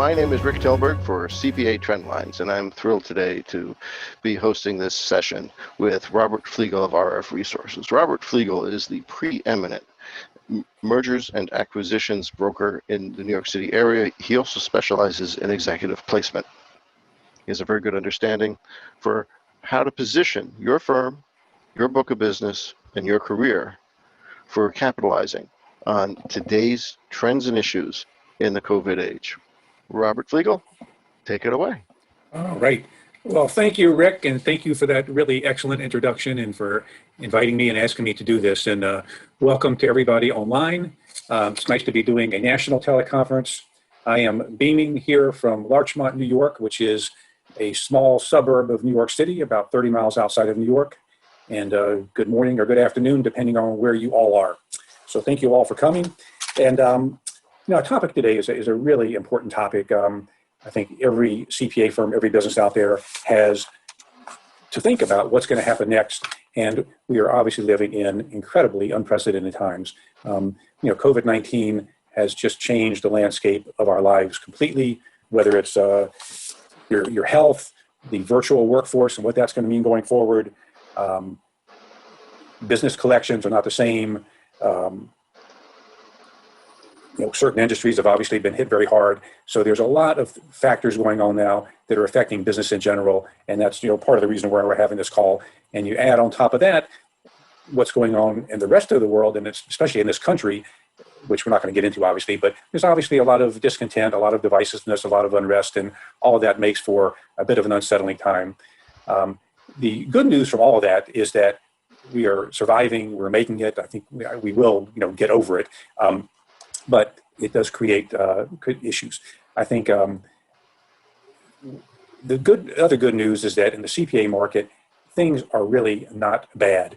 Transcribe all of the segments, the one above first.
My name is Rick Telberg for CPA Trendlines, and I'm thrilled today to be hosting this session with Robert Fligel of RF Resources. Robert Fligel is the preeminent mergers and acquisitions broker in the New York City area. He also specializes in executive placement. He has a very good understanding for how to position your firm, your book of business, and your career for capitalizing on today's trends and issues in the COVID age. Robert Fligel, take it away. All right. Well, thank you, Rick, and thank you for that really excellent introduction and for inviting me and asking me to do this. And welcome to everybody online. It's nice to be doing a national teleconference. I am beaming here from Larchmont, New York, which is a small suburb of New York City, about 30 miles outside of New York. And good morning or good afternoon, depending on where you all are. So thank you all for coming. And our topic today is a really important topic. I think every CPA firm, every business out there has to think about what's going to happen next. And we are obviously living in incredibly unprecedented times. COVID-19 has just changed the landscape of our lives completely, whether it's your health, the virtual workforce and what that's going to mean going forward. Business collections are not the same. Certain industries have obviously been hit very hard. So there's a lot of factors going on now that are affecting business in general. And that's, part of the reason why we're having this call. And you add on top of that, what's going on in the rest of the world, and it's especially in this country, which we're not going to get into, obviously, but there's obviously a lot of discontent, a lot of divisiveness, a lot of unrest, and all of that makes for a bit of an unsettling time. The good news from all of that is that we are surviving, we're making it. I think we will, get over it. But it does create issues. I think the other good news is that in the CPA market, things are really not bad.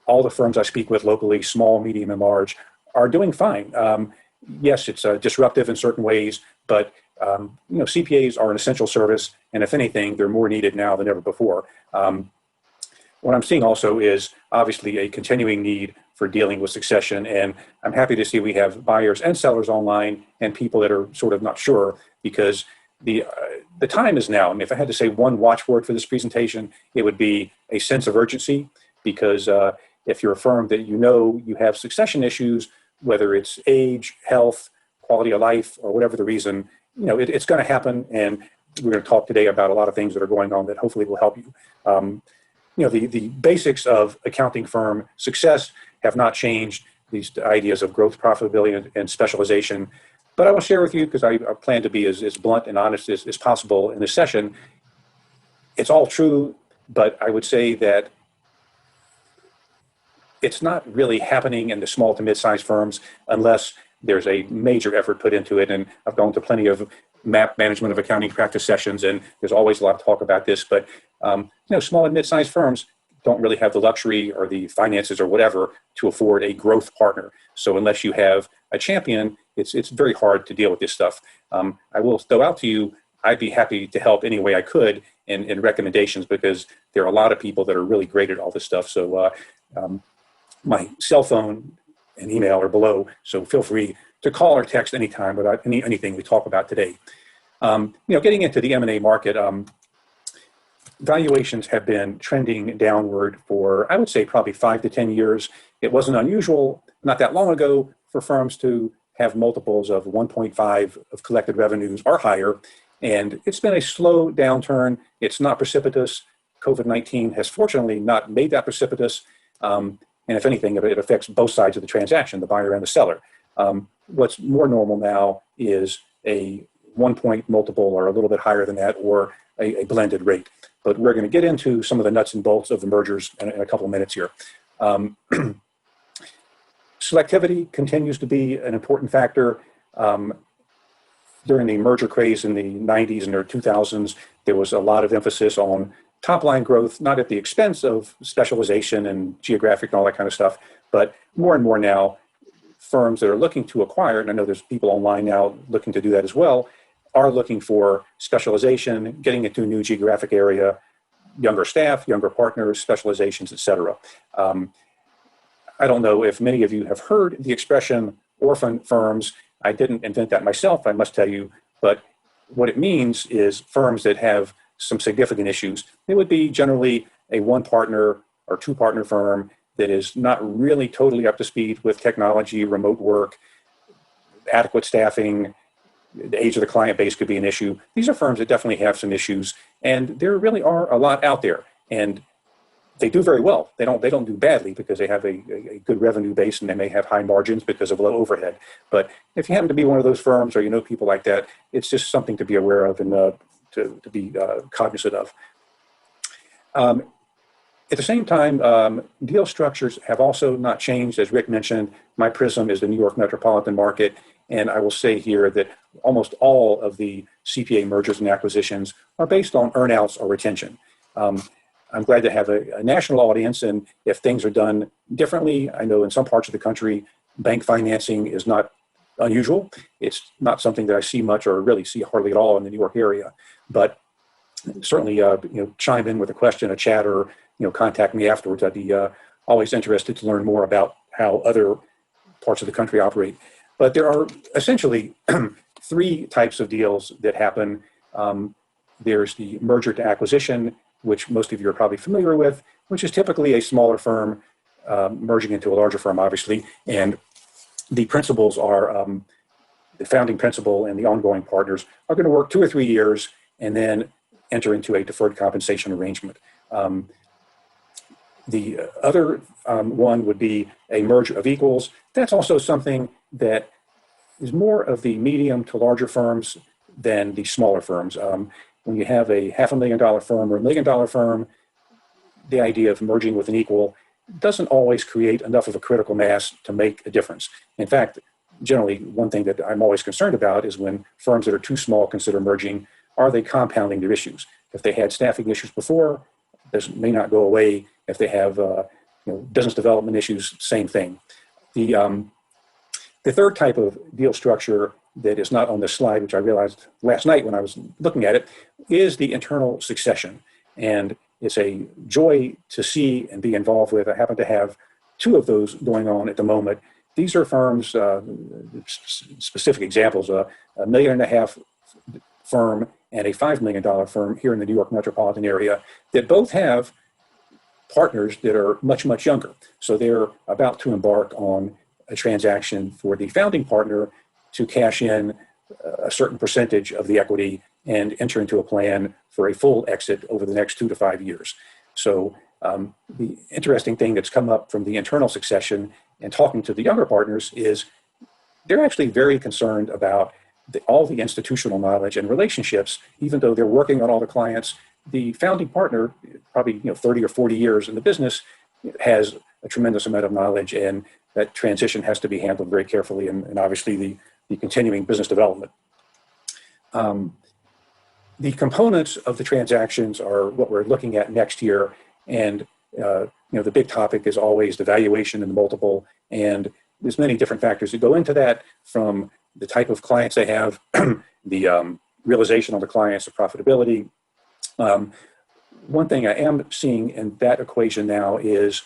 All the firms I speak with locally, small, medium, and large, are doing fine. Yes, it's disruptive in certain ways, but CPAs are an essential service, and if anything, they're more needed now than ever before. What I'm seeing also is obviously a continuing need for dealing with succession. And I'm happy to see we have buyers and sellers online and people that are sort of not sure, because the time is now. I mean, if I had to say one watchword for this presentation, it would be a sense of urgency, because if you're a firm that you have succession issues, whether it's age, health, quality of life, or whatever the reason, it's going to happen. And we're going to talk today about a lot of things that are going on that hopefully will help you. The basics of accounting firm success have not changed, these ideas of growth, profitability, and specialization. But I will share with you, because I plan to be as blunt and honest as possible in this session. It's all true, but I would say that it's not really happening in the small to mid-sized firms unless there's a major effort put into it. And I've gone to plenty of MAP, management of accounting practice sessions, and there's always a lot of talk about this. But small and mid-sized firms don't really have the luxury or the finances or whatever to afford a growth partner. So unless you have a champion, it's very hard to deal with this stuff. I will throw out to you, I'd be happy to help any way I could in recommendations, because there are a lot of people that are really great at all this stuff. So my cell phone and email are below, so feel free to call or text anytime about anything we talk about today. Getting into the M&A market, valuations have been trending downward for, I would say, probably 5 to 10 years. It wasn't unusual not that long ago for firms to have multiples of 1.5 of collected revenues or higher. And it's been a slow downturn. It's not precipitous. COVID-19 has fortunately not made that precipitous. And if anything, it affects both sides of the transaction, the buyer and the seller. What's more normal now is a 1-point multiple or a little bit higher than that, or a blended rate. But we're going to get into some of the nuts and bolts of the mergers in a couple of minutes here. Selectivity continues to be an important factor. During the merger craze in the 90s and early 2000s, there was a lot of emphasis on top-line growth, not at the expense of specialization and geographic and all that kind of stuff, but more and more now, firms that are looking to acquire, and I know there's people online now looking to do that as well, are looking for specialization, getting into a new geographic area, younger staff, younger partners, specializations, et cetera. I don't know if many of you have heard the expression orphan firms. I didn't invent that myself, I must tell you, but what it means is firms that have some significant issues, it would be generally a one partner or two partner firm that is not really totally up to speed with technology, remote work, adequate staffing. The age of the client base could be an issue. These are firms that definitely have some issues, and there really are a lot out there. And they do very well. They don't do badly because they have a good revenue base and they may have high margins because of low overhead. But if you happen to be one of those firms or you know people like that, it's just something to be aware of and to be cognizant of. At the same time, deal structures have also not changed. As Rick mentioned, my prism is the New York metropolitan market. And I will say here that almost all of the CPA mergers and acquisitions are based on earnouts or retention. I'm glad to have a national audience, and if things are done differently, I know in some parts of the country, bank financing is not unusual. It's not something that I see much or really see hardly at all in the New York area. But certainly, chime in with a question, a chat, or contact me afterwards. I'd be always interested to learn more about how other parts of the country operate. But there are essentially three types of deals that happen. There's the merger to acquisition, which most of you are probably familiar with, which is typically a smaller firm merging into a larger firm, obviously. And the principals are, the founding principal and the ongoing partners are going to work 2 or 3 years and then enter into a deferred compensation arrangement. The other one would be a merger of equals. That's also something that is more of the medium to larger firms than the smaller firms. When you have a $500,000 firm or $1 million firm, the idea of merging with an equal doesn't always create enough of a critical mass to make a difference. In fact, generally, one thing that I'm always concerned about is when firms that are too small consider merging, are they compounding their issues? If they had staffing issues before, this may not go away. If they have business development issues, same thing. The third type of deal structure that is not on this slide, which I realized last night when I was looking at it, is the internal succession. And it's a joy to see and be involved with. I happen to have 2 of those going on at the moment. These are firms, specific examples, a $1.5 million firm and a $5 million firm here in the New York metropolitan area that both have partners that are much, much younger. So they're about to embark on a transaction for the founding partner to cash in a certain percentage of the equity and enter into a plan for a full exit over the next 2 to 5 years. So the interesting thing that's come up from the internal succession and talking to the younger partners is they're actually very concerned about all the institutional knowledge and relationships. Even though they're working on all the clients, the founding partner, probably 30 or 40 years in the business, has a tremendous amount of knowledge, and that transition has to be handled very carefully, and obviously the continuing business development. The components of the transactions are what we're looking at next year, and the big topic is always the valuation and the multiple, and there's many different factors that go into that, from the type of clients they have, the realization on the clients, the profitability. One thing I am seeing in that equation now is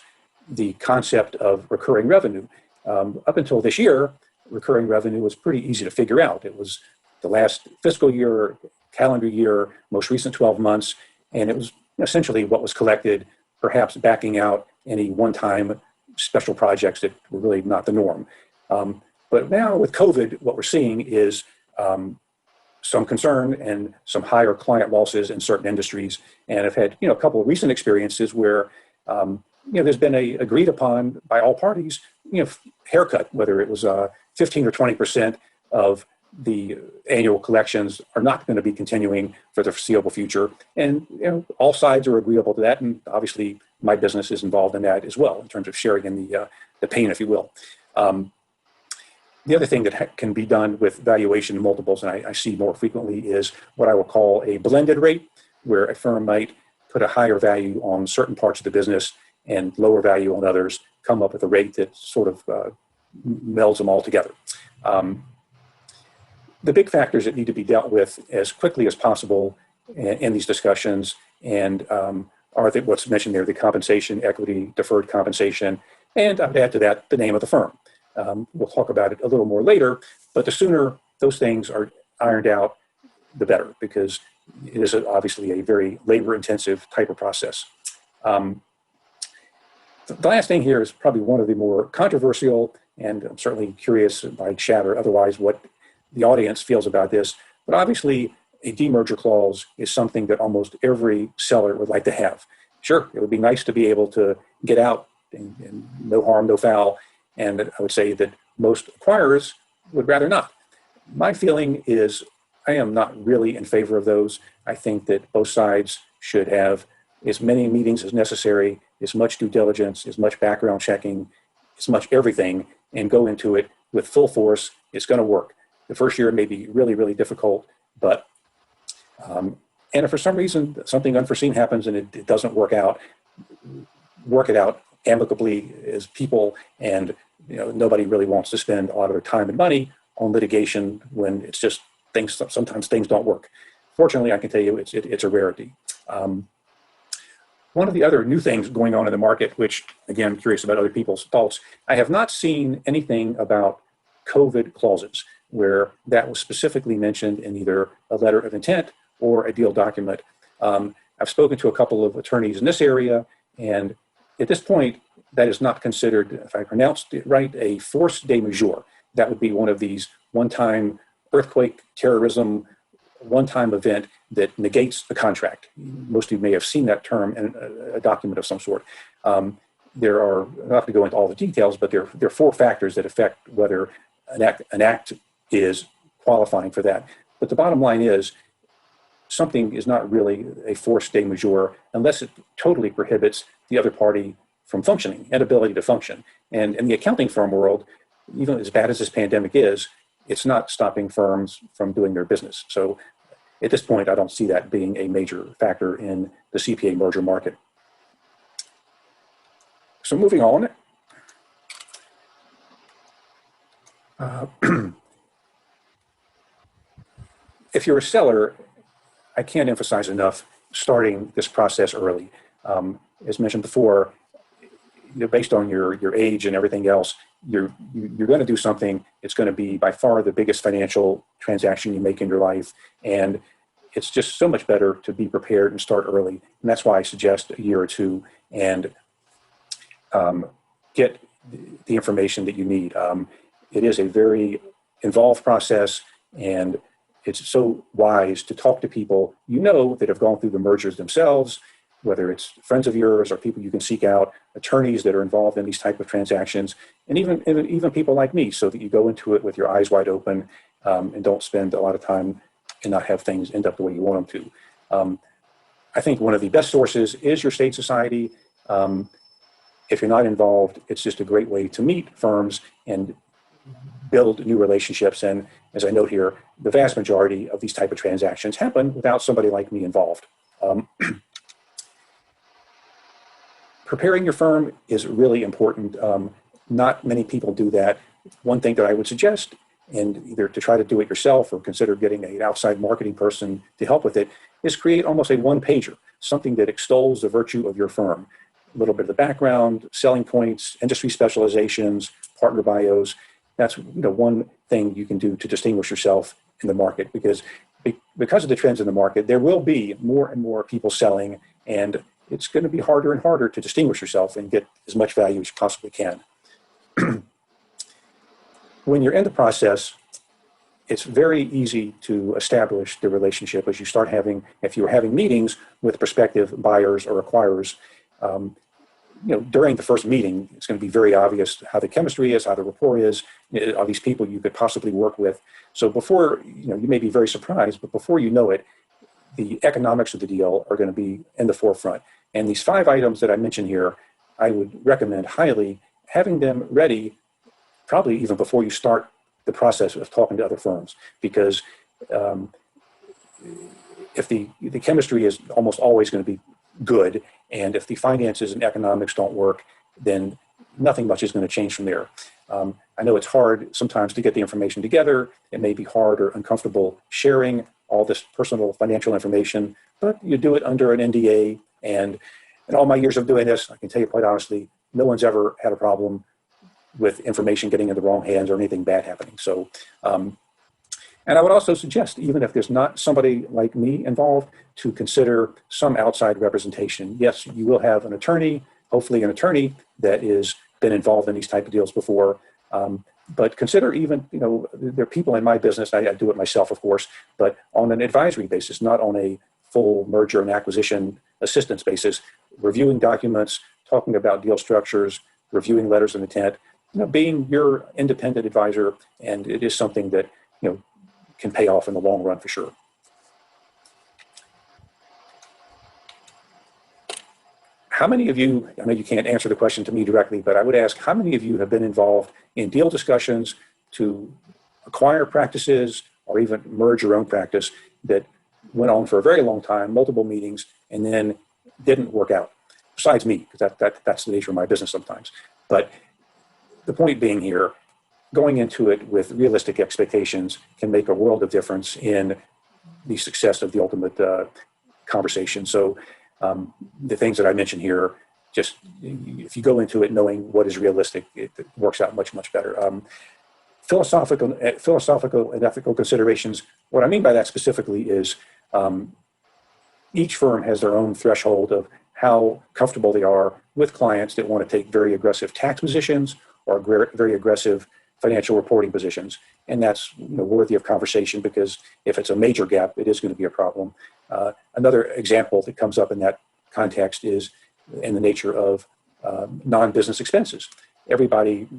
the concept of recurring revenue. Up until this year, recurring revenue was pretty easy to figure out. It was the last fiscal year, calendar year, most recent 12 months, and it was essentially what was collected, perhaps backing out any one-time special projects that were really not the norm. But now with COVID, what we're seeing is some concern and some higher client losses in certain industries. And I've had a couple of recent experiences where there's been a agreed upon by all parties haircut, whether it was 15 or 20% of the annual collections are not going to be continuing for the foreseeable future. And all sides are agreeable to that, and obviously my business is involved in that as well in terms of sharing in the pain, if you will. The other thing that can be done with valuation multiples, and I see more frequently, is what I will call a blended rate, where a firm might put a higher value on certain parts of the business and lower value on others, come up with a rate that sort of melds them all together. The big factors that need to be dealt with as quickly as possible in these discussions and are what's mentioned there, the compensation, equity, deferred compensation, and I would add to that the name of the firm. We'll talk about it a little more later, but the sooner those things are ironed out, the better, because it is obviously a very labor-intensive type of process. The last thing here is probably one of the more controversial, and I'm certainly curious by chat or otherwise what the audience feels about this, but obviously a demerger clause is something that almost every seller would like to have. Sure, it would be nice to be able to get out and no harm, no foul, and I would say that most acquirers would rather not. My feeling is I am not really in favor of those. I think that both sides should have as many meetings as necessary, as much due diligence, as much background checking, as much everything, and go into it with full force. It's going to work. The first year may be really, really difficult, but and if for some reason something unforeseen happens and it doesn't work out, work it out amicably as people, and nobody really wants to spend a lot of their time and money on litigation when it's just things. Sometimes things don't work. Fortunately, I can tell you it's a rarity. One of the other new things going on in the market, which again, I'm curious about other people's thoughts, I have not seen anything about COVID clauses where that was specifically mentioned in either a letter of intent or a deal document. I've spoken to a couple of attorneys in this area, and at this point, that is not considered, if I pronounced it right, a force de majeure. That would be one of these one-time earthquake, terrorism, one-time event that negates the contract. Most of you may have seen that term in a document of some sort. There are, I don't have to go into all the details, but there are four factors that affect whether an act is qualifying for that. But the bottom line is, something is not really a force de majeure unless it totally prohibits the other party from functioning, inability to function. And in the accounting firm world, even as bad as this pandemic is, it's not stopping firms from doing their business. So at this point, I don't see that being a major factor in the CPA merger market. So moving on. If you're a seller, I can't emphasize enough starting this process early. As mentioned before, based on your age and everything else, you're going to do something. It's going to be by far the biggest financial transaction you make in your life, and it's just so much better to be prepared and start early. And that's why I suggest a year or two and get the information that you need. It is a very involved process, and it's so wise to talk to people that have gone through the mergers themselves, whether it's friends of yours or people you can seek out, attorneys that are involved in these type of transactions, and even people like me, so that you go into it with your eyes wide open and don't spend a lot of time and not have things end up the way you want them to. I think one of the best sources is your state society. If you're not involved, it's just a great way to meet firms and build new relationships. And as I note here, the vast majority of these type of transactions happen without somebody like me involved. Preparing your firm is really important. Not many people do that. One thing that I would suggest, and either to try to do it yourself or consider getting an outside marketing person to help with it, is create almost a one-pager, something that extols the virtue of your firm. A little bit of the background, selling points, industry specializations, partner bios. That's one thing you can do to distinguish yourself in the market, because of the trends in the market, there will be more and more people selling, and it's going to be harder and harder to distinguish yourself and get as much value as you possibly can. When you're in the process, it's very easy to establish the relationship as you start if you're having meetings with prospective buyers or acquirers. During the first meeting, it's going to be very obvious how the chemistry is, how the rapport is, are these people you could possibly work with. So before, you may be very surprised, but before you know it, the economics of the deal are going to be in the forefront. And these 5 items that I mentioned here, I would recommend highly having them ready, probably even before you start the process of talking to other firms, because if the chemistry is almost always going to be good, and if the finances and economics don't work, then nothing much is going to change from there. I know it's hard sometimes to get the information together. It may be hard or uncomfortable sharing all this personal financial information, but you do it under an NDA. And in all my years of doing this, I can tell you quite honestly, no one's ever had a problem with information getting in the wrong hands or anything bad happening. So And I would also suggest, even if there's not somebody like me involved, to consider some outside representation. Yes, you will have an attorney, hopefully an attorney that has been involved in these type of deals before. But consider even, there are people in my business, I do it myself, of course, but on an advisory basis, not on a full merger and acquisition assistance basis, reviewing documents, talking about deal structures, reviewing letters of intent, being your independent advisor. And it is something that, can pay off in the long run for sure. How many of you, I know you can't answer the question to me directly, but I would ask, how many of you have been involved in deal discussions to acquire practices or even merge your own practice that went on for a very long time, multiple meetings, and then didn't work out? Besides me, because that's the nature of my business sometimes. But the point being here, going into it with realistic expectations can make a world of difference in the success of the ultimate conversation. So the things that I mentioned here, just if you go into it knowing what is realistic, it works out much, much better. Philosophical and ethical considerations, what I mean by that specifically is each firm has their own threshold of how comfortable they are with clients that want to take very aggressive tax positions or very aggressive financial reporting positions. And that's worthy of conversation, because if it's a major gap, it is going to be a problem. Another example that comes up in that context is in the nature of non-business expenses.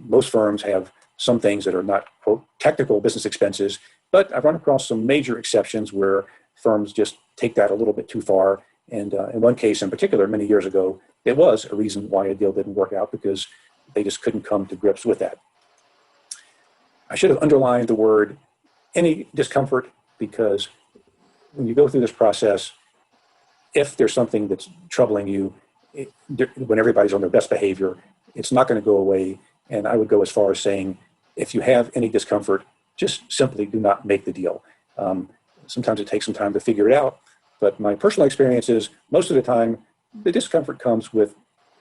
Most firms have some things that are not, quote, technical business expenses, but I've run across some major exceptions where firms just take that a little bit too far. And in one case in particular, many years ago, it was a reason why a deal didn't work out, because they just couldn't come to grips with that. I should have underlined the word any discomfort, because when you go through this process, if there's something that's troubling you, when everybody's on their best behavior, it's not going to go away. And I would go as far as saying, if you have any discomfort, just simply do not make the deal. Sometimes it takes some time to figure it out, but my personal experience is most of the time, the discomfort comes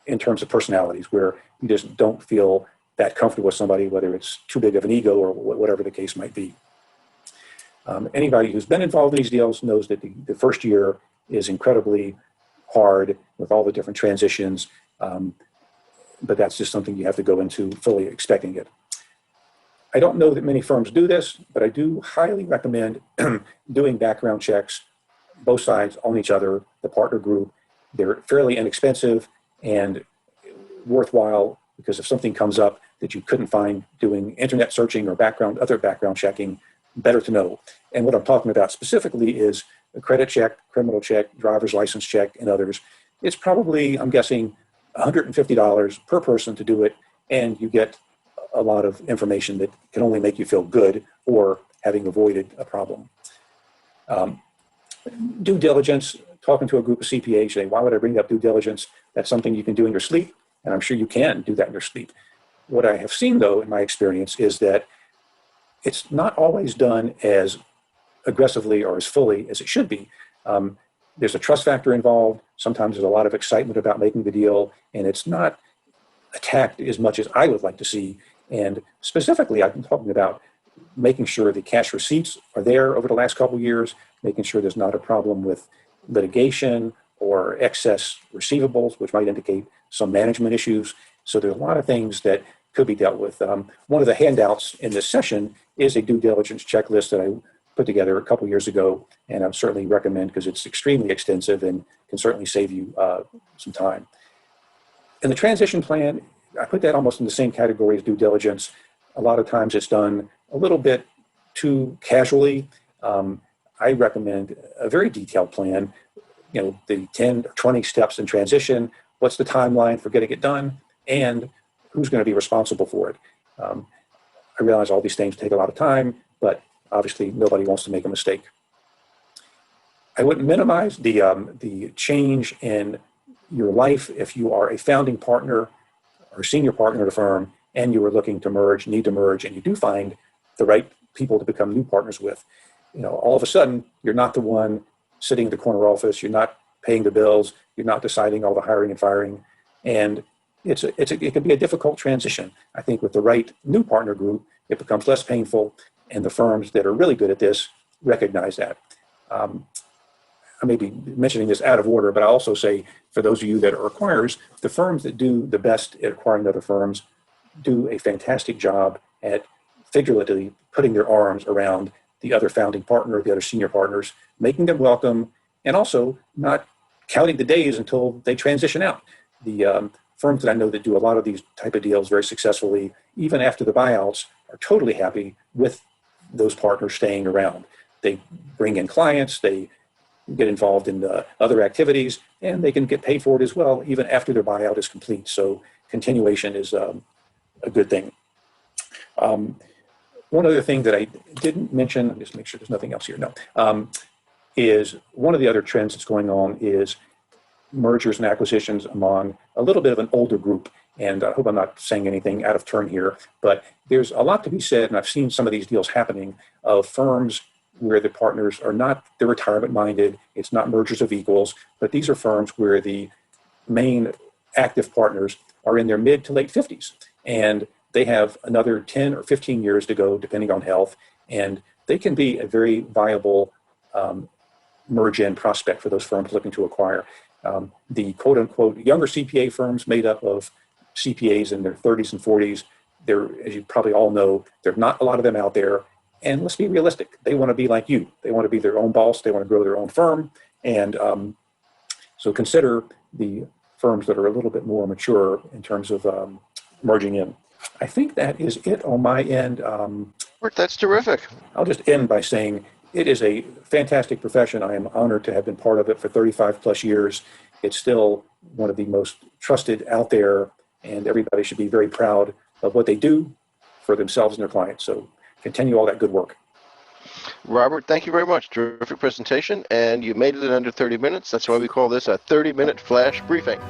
in terms of personalities, where you just don't feel that comfortable with somebody, whether it's too big of an ego or whatever the case might be. Anybody who's been involved in these deals knows that the first year is incredibly hard with all the different transitions, but that's just something you have to go into fully expecting it. I don't know that many firms do this, but I do highly recommend doing background checks, both sides on each other, the partner group. They're fairly inexpensive and worthwhile, because if something comes up that you couldn't find doing internet searching or other background checking, better to know. And what I'm talking about specifically is a credit check, criminal check, driver's license check, and others. It's probably, I'm guessing, $150 per person to do it, and you get a lot of information that can only make you feel good or having avoided a problem. Due diligence, talking to a group of CPAs, saying, why would I bring up due diligence? That's something you can do in your sleep, and I'm sure you can do that in your sleep. What I have seen, though, in my experience, is that it's not always done as aggressively or as fully as it should be. There's a trust factor involved. Sometimes there's a lot of excitement about making the deal, and it's not attacked as much as I would like to see. And specifically, I've been talking about making sure the cash receipts are there over the last couple of years, making sure there's not a problem with litigation or excess receivables, which might indicate some management issues. So there's a lot of things that could be dealt with. One of the handouts in this session is a due diligence checklist that I put together a couple of years ago, and I would certainly recommend, because it's extremely extensive and can certainly save you some time. In the transition plan, I put that almost in the same category as due diligence. A lot of times it's done a little bit too casually. I recommend a very detailed plan, the 10 or 20 steps in transition, what's the timeline for getting it done, and who's going to be responsible for it. I realize all these things take a lot of time, but obviously nobody wants to make a mistake. I wouldn't minimize the change in your life if you are a founding partner or senior partner at a firm and you are looking to need to merge, and you do find the right people to become new partners with. All of a sudden, you're not the one sitting in the corner office, you're not paying the bills, you're not deciding all the hiring and firing, and it can be a difficult transition. I think with the right new partner group, it becomes less painful, And the firms that are really good at this recognize that. I may be mentioning this out of order, but I also say for those of you that are acquirers, the firms that do the best at acquiring other firms do a fantastic job at figuratively putting their arms around the other founding partner, the other senior partners, making them welcome, and also not counting the days until they transition out. The firms that I know that do a lot of these type of deals very successfully, even after the buyouts, are totally happy with those partners staying around. They bring in clients, they get involved in other activities, and they can get paid for it as well, even after their buyout is complete. So continuation is a good thing. One other thing that I didn't mention, I'll just make sure there's nothing else here, no, is one of the other trends that's going on is mergers and acquisitions among a little bit of an older group. And I hope I'm not saying anything out of turn here, but there's a lot to be said, and I've seen some of these deals happening, of firms where the partners are not the retirement minded, it's not mergers of equals, but these are firms where the main active partners are in their mid to late 50s. And they have another 10 or 15 years to go, depending on health, and they can be a very viable merge-in prospect for those firms looking to acquire. The quote-unquote younger CPA firms made up of CPAs in their 30s and 40s, there, as you probably all know, there are not a lot of them out there. And let's be realistic. They want to be like you. They want to be their own boss. They want to grow their own firm. And so consider the firms that are a little bit more mature in terms of merging in. I think that is it on my end. That's terrific. I'll just end by saying it is a fantastic profession. I am honored to have been part of it for 35 plus years. It's still one of the most trusted out there, and everybody should be very proud of what they do for themselves and their clients. So continue all that good work. Robert, thank you very much. Terrific presentation, and you made it in under 30 minutes. That's why we call this a 30-minute flash briefing.